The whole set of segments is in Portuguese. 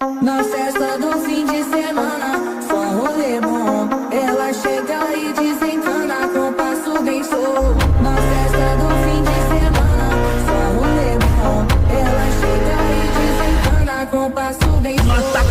Na festa do fim de semana, só rolê bom. Ela chega e desencana com passo bem solto. Na festa do fim de semana, só rolê bom. Ela chega e desencana com passo bem solto.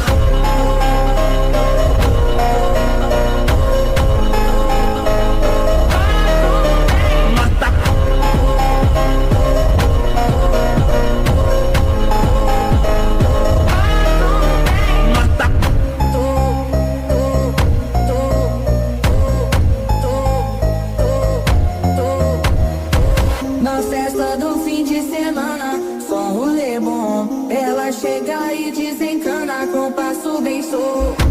Na festa do fim de semana, só rolê bom. Ela chega e desencana com passo bem solto.